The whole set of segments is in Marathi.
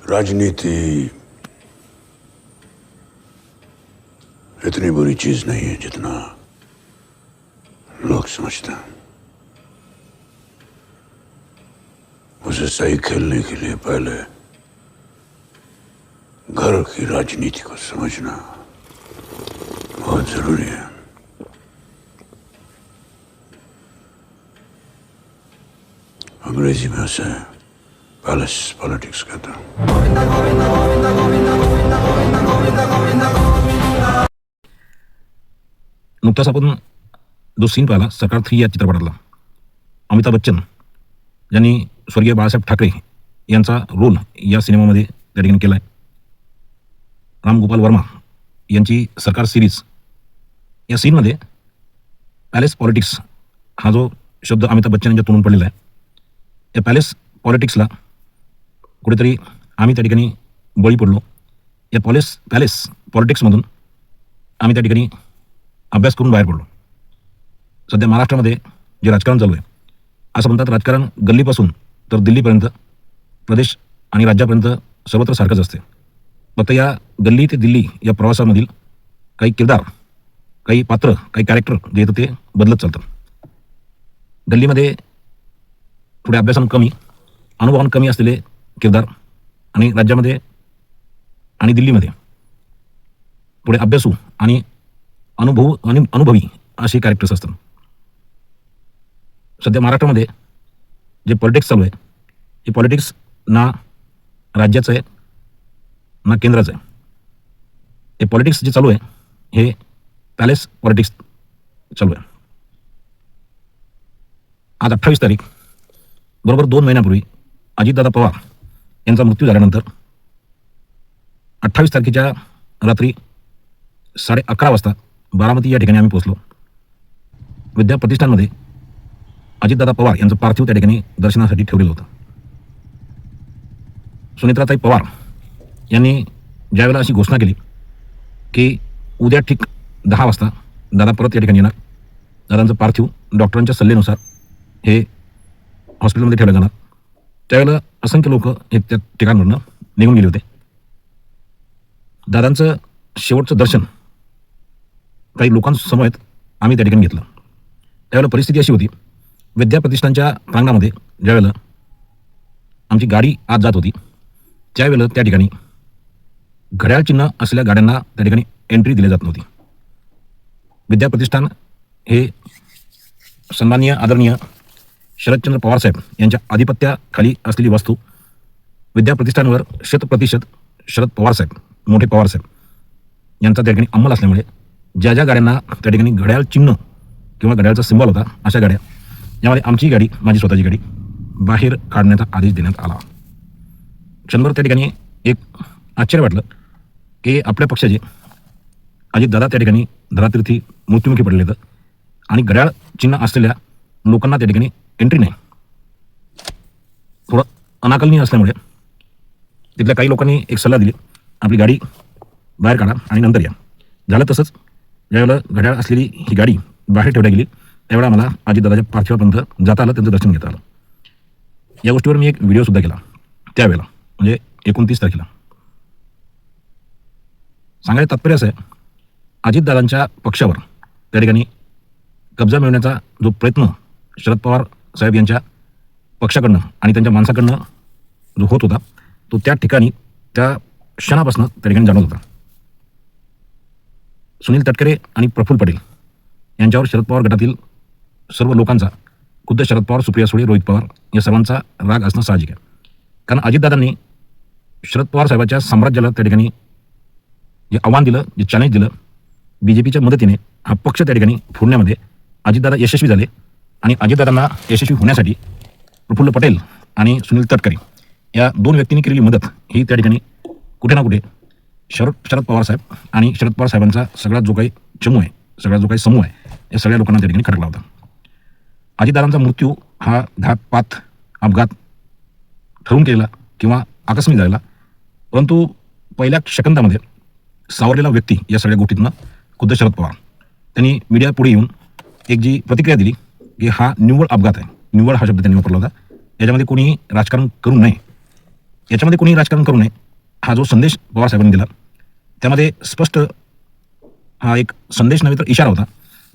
राजनीति इतनी बुरी चीज नहीं है जितना लोग समझते हैं। उसे सही खेलने के लिए पहले घर की राजनीति को समझना बहुत जरूरी है। अंग्रेजी में उसे पैलेस पॉलिटिक्स कहते हैं। नुकताच आपण जो सीन पाहिला सरकार 3 या चित्रपटातला, अमिताभ बच्चन यांनी स्वर्गीय बाळासाहेब ठाकरे यांचा रोल या सिनेमामध्ये त्या ठिकाणी केला आहे. राम गोपाल वर्मा यांची सरकार सिरीज या सीनमध्ये पॅलेस पॉलिटिक्स हा जो शब्द अमिताभ बच्चन यांच्या तोंडून पडलेला आहे, या पॅलेस पॉलिटिक्सला कुठेतरी आम्ही त्या ठिकाणी बळी पडलो. या पॅलेस पॉलिटिक्समधून आम्ही त्या ठिकाणी अभ्यास करून बाहेर पडलो. सध्या महाराष्ट्रामध्ये जे राजकारण चालू आहे, असं म्हणतात राजकारण गल्लीपासून तर दिल्लीपर्यंत, प्रदेश आणि राज्यापर्यंत सर्वत्र सारखंच असते. फक्त या गल्ली ते दिल्ली या प्रवासामधील काही किरदार, काही पात्र, काही कॅरेक्टर जे येतं ते बदलत चालतं. गल्लीमध्ये थोडे अभ्यासानं कमी, अनुभवानं कमी असलेले किरदार आणि राज्यामध्ये आणि दिल्लीमध्ये थोडे अभ्यासू आणि अनुभवी असे कॅरेक्टर्स असतात. सध्या महाराष्ट्रामध्ये जे पॉलिटिक्स चालू आहे, हे पॉलिटिक्स ना राज्याचं आहे ना केंद्राचं आहे. हे पॉलिटिक्स जे चालू आहे हे पॅलेस पॉलिटिक्स चालू आहे. आज 28 तारीख, बरोबर 2 महिन्यापूर्वी अजितदादा पवार यांचा मृत्यू झाल्यानंतर 28 तारखेच्या रात्री 11:30 वाजता बारामती या ठिकाणी आम्ही पोहोचलो. विद्या प्रतिष्ठानमध्ये अजितदादा पवार यांचं पार्थिव त्या ठिकाणी दर्शनासाठी ठेवलेलं होतं. सुनेत्राताई पवार यांनी ज्यावेळेला अशी घोषणा केली की उद्या ठीक 10 वाजता दादा परत या ठिकाणी येणार, दादांचं पार्थिव डॉक्टरांच्या सल्ल्यानुसार हे हॉस्पिटलमध्ये ठेवलं जाणार, त्यावेळेला असंख्य लोक हे त्या ठिकाणावरून निघून गेले होते. दादांचं शेवटचं दर्शन काही लोकांसमवेत आम्ही त्या ठिकाणी घेतलं. त्यावेळेला परिस्थिती अशी होती, विद्या प्रतिष्ठानच्या प्रांगणामध्ये ज्यावेळेला आमची गाडी आत जात होती, त्यावेळेला त्या ठिकाणी घड्याळ चिन्ह असलेल्या गाड्यांना त्या ठिकाणी एंट्री दिली जात नव्हती. विद्या प्रतिष्ठान हे सन्माननीय आदरणीय शरदचंद्र पवार साहेब यांच्या आधिपत्याखाली असलेली वस्तू. विद्या प्रतिष्ठानवर 100% शरद पवार साहेब, मोठे पवार साहेब यांचा त्या ठिकाणी अंमल असल्यामुळे ज्या ज्या गाड्यांना त्या ठिकाणी घड्याळ चिन्ह किंवा घड्याळचा सिंबल होता, अशा गाड्या, यामध्ये आमची गाडी, माझी स्वतःची गाडी, बाहेर काढण्याचा आदेश देण्यात आला. क्षणभर त्या ठिकाणी एक आश्चर्य वाटलं की आपल्या पक्षाचे अजितदादा त्या ठिकाणी धरातीर्थी मृत्युमुखी पडले आहेत आणि घड्याळ चिन्ह असलेल्या लोकांना त्या ठिकाणी एंट्री नाही. थोडं अनाकलनीय असल्यामुळे तिथल्या काही लोकांनी एक सल्ला दिली, आपली गाडी बाहेर काढा आणि नंतर या. झालं तसंच. ज्यावेळेला घड्याळ असलेली ही गाडी बाहेर ठेवल्या गेली, त्यावेळेला मला अजितदादाच्या पार्थिवापर्यंत जाता आलं, त्यांचं दर्शन घेता आलं. या गोष्टीवर मी एक व्हिडिओसुद्धा केला त्यावेळेला, म्हणजे 29 तारखेला. सांगायचं तात्पर्य असं आहे, अजितदादांच्या पक्षावर त्या ठिकाणी कब्जा मिळवण्याचा जो प्रयत्न शरद पवार साहेब यांच्या पक्षाकडनं आणि त्यांच्या माणसाकडनं जो होत होता, तो त्या ठिकाणी त्या क्षणापासून त्या ठिकाणी जाणवत होता. सुनील तटकरे आणि प्रफुल्ल पटेल यांच्यावर शरद पवार गटातील सर्व लोकांचा, खुद्द शरद पवार, सुप्रिया सुळे, रोहित पवार या सर्वांचा राग असणं साहजिक आहे. कारण अजितदादांनी शरद पवार साहेबांच्या साम्राज्याला त्या ठिकाणी जे आव्हान दिलं, जे चॅलेंज दिलं, BJPच्या मदतीने हा पक्ष त्या ठिकाणी फोडण्यामध्ये अजितदादा यशस्वी झाले. आणि अजितदादांना यशस्वी होण्यासाठी प्रफुल्ल पटेल आणि सुनील तटकरे या 2 व्यक्तींनी केलेली मदत ही त्या ठिकाणी कुठे ना कुठे शरद पवार साहेब आणि शरद पवार साहेबांचा सगळा जो काही चमू आहे, सगळा जो काही समूह आहे, या सगळ्या लोकांना त्या ठिकाणी खटकला होता. अजितदादांचा मृत्यू हा घातपात, अपघात ठरवून केलेला किंवा आकस्मिक झालेला, परंतु पहिल्या सेकंदामध्ये सावरलेला व्यक्ती या सगळ्या गोष्टीतनं खुद्द शरद पवार. त्यांनी मीडिया पुढे येऊन एक जी प्रतिक्रिया दिली की हा निव्वळ अपघात आहे, निव्वळ हा शब्द त्यांनी वापरला होता, याच्यामध्ये कोणी राजकारण करू नये, याच्यामध्ये कोणी राजकारण करू नये हा जो संदेश पवारसाहेबांनी दिला त्यामध्ये स्पष्ट हा एक संदेश नव्हे तर इशारा होता.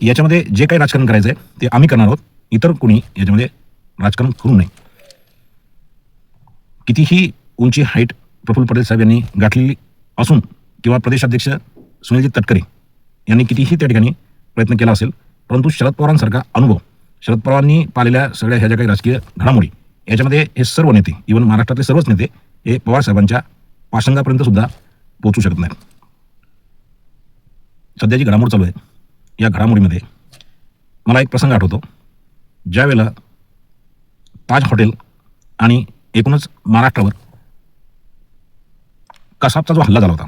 याच्यामध्ये जे काही राजकारण करायचं आहे ते आम्ही करणार आहोत, इतर कोणी याच्यामध्ये राजकारण करू नये. कितीही उंची हाईट प्रफुल्ल पटेल साहेब यांनी गाठलेली असून किंवा प्रदेशाध्यक्ष सुनीलजी तटकरे यांनी कितीही त्या ठिकाणी प्रयत्न केला असेल, परंतु शरद पवारांसारखा अनुभव, शरद पवारांनी पाहिलेल्या सगळ्या ह्या ज्या काही राजकीय घडामोडी याच्यामध्ये हे सर्व नेते, इव्हन महाराष्ट्रातले सर्वच नेते हे पवारसाहेबांच्या पाशंगापर्यंत सुद्धा पोहोचू शकत नाहीत. सध्या जी घडामोड चालू आहे या घडामोडीमध्ये मला एक प्रसंग आठवतो. ज्यावेळेला ताज हॉटेल आणि एकूणच महाराष्ट्रावर कसाबचा जो हल्ला झाला होता,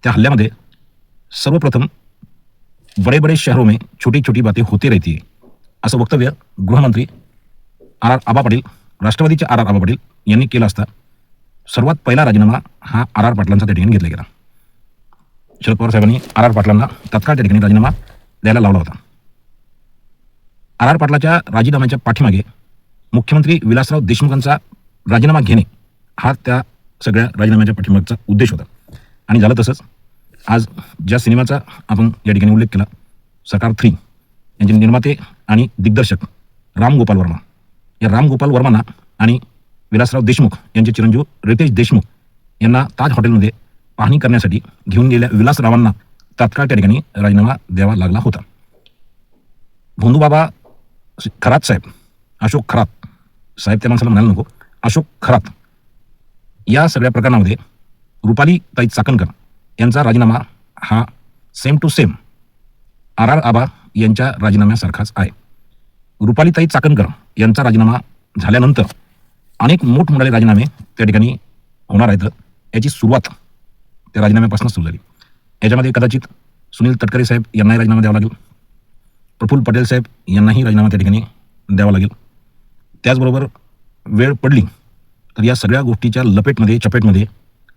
त्या हल्ल्यामध्ये सर्वप्रथम बड़े बड़े शहरों में छोटी छोटी बातें होती रहती है असं वक्तव्य गृहमंत्री आर आर आबा पाटील, राष्ट्रवादीचे आर आर आबा पाटील यांनी केलं असता सर्वात पहिला राजीनामा हा आर आर पाटलांचा त्या ठिकाणी घेतला गेला. शरद पवार साहेबांनी आर आर पाटलांना तत्काळ त्या ठिकाणी राजीनामा द्यायला लावला होता. आर आर पाटलाच्या राजीनाम्याच्या पाठीमागे मुख्यमंत्री विलासराव देशमुखांचा राजीनामा घेणे हा त्या सगळ्या राजीनाम्याच्या पाठीमागचा उद्देश होता. आणि झालं तसंच. आज ज्या सिनेमाचा आपण या ठिकाणी उल्लेख केला, सरकार 3, यांचे निर्माते आणि दिग्दर्शक राम गोपाल वर्मा, या राम गोपाल वर्मांना आणि विलासराव देशमुख यांचे चिरंजीव रितेश देशमुख यांना ताज हॉटेलमध्ये पाहणी करण्यासाठी घेऊन गेलेल्या विलासरावांना तात्काळ त्या ठिकाणी राजीनामा द्यावा लागला होता. भोंदूबाबा खरात साहेब, अशोक खरात साहेब त्या माणसाला म्हणायला नको, अशोक खरात या सगळ्या प्रकरणामध्ये रुपाली ताई चाकणकर यांचा राजीनामा हा same to same R R Aba यांच्या राजीनाम्यासारखाच आहे. रुपालीताई चाकणकर यांचा राजीनामा झाल्यानंतर अनेक मोठमोठाले राजीनामे त्या ठिकाणी होणार आहेत. याची सुरुवात त्या राजीनाम्यापासून सुरू झाली. याच्यामध्ये कदाचित सुनील तटकरे साहेब यांनाही राजीनामा द्यावा लागेल, प्रफुल्ल पटेल साहेब यांनाही राजीनामा त्या ठिकाणी द्यावा लागेल. त्याचबरोबर वेळ पडली तर या सगळ्या गोष्टीच्या चपेटमध्ये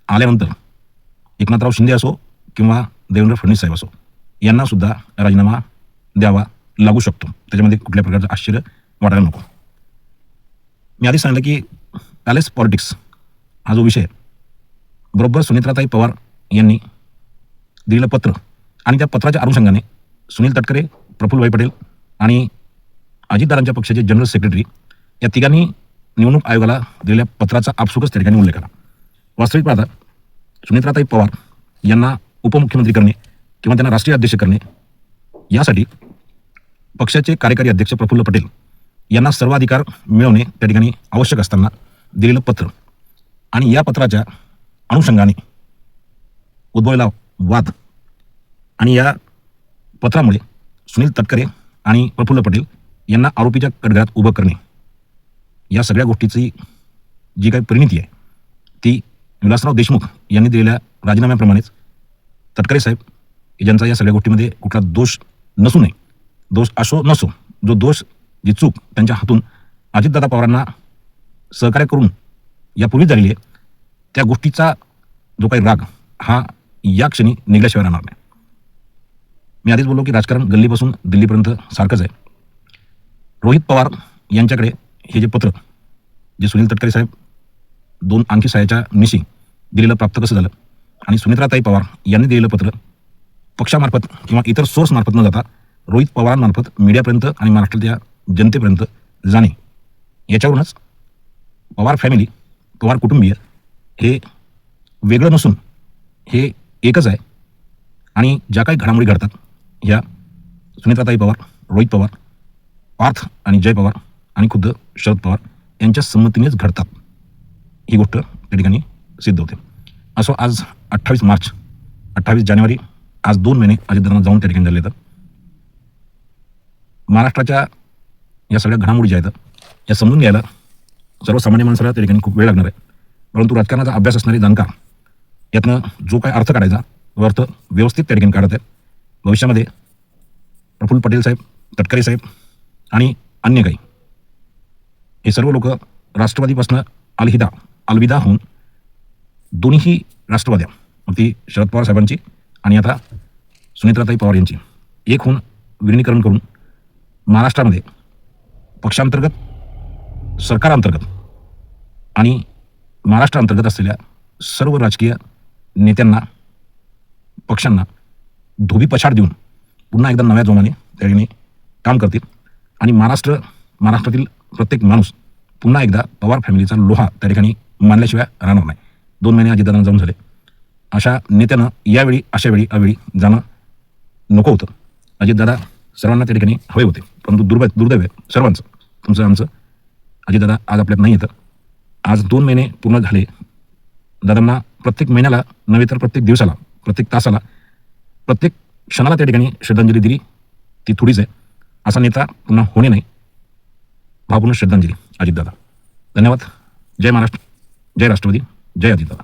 आल्यानंतर एकनाथराव शिंदे असो किंवा देवेंद्र फडणवीस साहेब असो यांना सुद्धा राजीनामा द्यावा लागू शकतो. त्याच्यामध्ये कुठल्या प्रकारचं आश्चर्य वाटायला नको. मी आधी सांगितलं की पॅलेस पॉलिटिक्स हा जो विषय आहे, बरोबर सुनेत्राताई पवार यांनी दिलेलं पत्र आणि त्या पत्राच्या अनुषंगाने सुनील तटकरे, प्रफुल्लभाई पटेल आणि अजितदादांच्या पक्षाचे जनरल सेक्रेटरी या तिघांनी निवडणूक आयोगाला दिलेल्या पत्राचा आपसुकच त्या ठिकाणी उल्लेख केला. वास्तविक पाहता सुनेत्राताई पवार यांना उपमुख्यमंत्री करणे किंवा त्यांना राष्ट्रीय अध्यक्ष करणे यासाठी पक्षाचे कार्यकारी अध्यक्ष प्रफुल्ल पटेल यांना सर्वाधिकार मिळवणे त्या ठिकाणी आवश्यक असताना दिलेलं पत्र आणि या पत्राच्या अनुषंगाने उद्भवलेला वाद आणि या पत्रामुळे सुनील तटकरे आणि प्रफुल्ल पटेल यांना आरोपीच्या कटघरात उभं करणे या सगळ्या गोष्टीची जी काही परिणिती आहे ती विलासराव देशमुख यांनी दिलेल्या राजीनाम्याप्रमाणेच तटकरे साहेब ज्यांचा या सगळ्या गोष्टीमध्ये कुठला दोष नसू नये, दोष असो नसो, जो दोष जी चूक त्यांच्या हातून अजितदादा पवारांना सहकार्य करून यापूर्वी झालेली आहे त्या गोष्टीचा जो काही राग हा या क्षणी निघल्याशिवाय राहणार नाही. मी आधीच बोललो की राजकारण गल्लीपासून दिल्लीपर्यंत सारखंच आहे. रोहित पवार यांच्याकडे हे जे पत्र जे सुनील तटकरे साहेब 2 अंकी सहाय्याच्या निशी दिलेलं प्राप्त कसं झालं आणि सुनेत्राताई पवार यांनी दिलेलं पत्र पक्षामार्फत किंवा इतर सोर्स मार्फत न जाता रोहित पवारांमार्फत मीडियापर्यंत आणि महाराष्ट्रातल्या जनतेपर्यंत जाणे याच्यावरूनच पवार फॅमिली, पवार कुटुंबीय हे वेगळं नसून हे एकच आहे. आणि ज्या काही घडामोडी घडतात ह्या सुनेत्राताई पवार, रोहित पवार, पार्थ आणि जय पवार आणि खुद्द शरद पवार यांच्या संमतीनेच घडतात, ही गोष्ट त्या ठिकाणी सिद्ध होते. असो आज 28 मार्च, 28 जानेवारी, आज 2 महिने अजितदादांना जाऊन त्या ठिकाणी झाले. तर महाराष्ट्राच्या या सगळ्या घडामोडी ज्या आहेत या समजून घ्यायला सर्वसामान्य माणसाला त्या ठिकाणी खूप वेळ लागणार आहे. परंतु राजकारणाचा अभ्यास असणारे जाणकार यातनं जो काय अर्थ काढायचा तो अर्थ व्यवस्थित त्या ठिकाणी काढत आहेत. भविष्यामध्ये प्रफुल्ल पटेल साहेब, तटकरे साहेब आणि अन्य काही हे सर्व लोक राष्ट्रवादीपासून अलविदा होऊन दोन्हीही राष्ट्रवाद्या, ती शरद पवार साहेबांची आणि आता सुनेत्राताई पवार यांची एक होऊन विलीनीकरण करून महाराष्ट्रामध्ये पक्षांतर्गत, सरकारांतर्गत आणि महाराष्ट्र अंतर्गत असलेल्या सर्व राजकीय नेत्यांना, पक्षांना धोबी पछाड देऊन पुन्हा एकदा नव्या जोमाने त्या ठिकाणी काम करतील आणि महाराष्ट्रातील प्रत्येक माणूस पुन्हा एकदा पवार फॅमिलीचा लोहा त्या ठिकाणी मानल्याशिवाय राहणार नाही. 2 महिने अजितदादांना जाऊन झाले. अशा नेत्यानं यावेळी अशा वेळी अवेळी जाणं नको होतं. अजितदादा सर्वांना त्या ठिकाणी हवे होते, परंतु दुर्दैव आहे सर्वांचं, तुमचं आमचं. अजितदादा आज आपल्यात नाही येतं. आज 2 महिने पूर्ण झाले. दादांना प्रत्येक महिन्याला नव्हे तर प्रत्येक दिवसाला, प्रत्येक तासाला, प्रत्येक क्षणाला त्या ठिकाणी श्रद्धांजली दिली ती थोडीच आहे. असा नेता पुन्हा होणे नाही. भावपूर्ण श्रद्धांजली अजितदादा. धन्यवाद. जय महाराष्ट्र, जय राष्ट्रवादी, जय अजितदादा.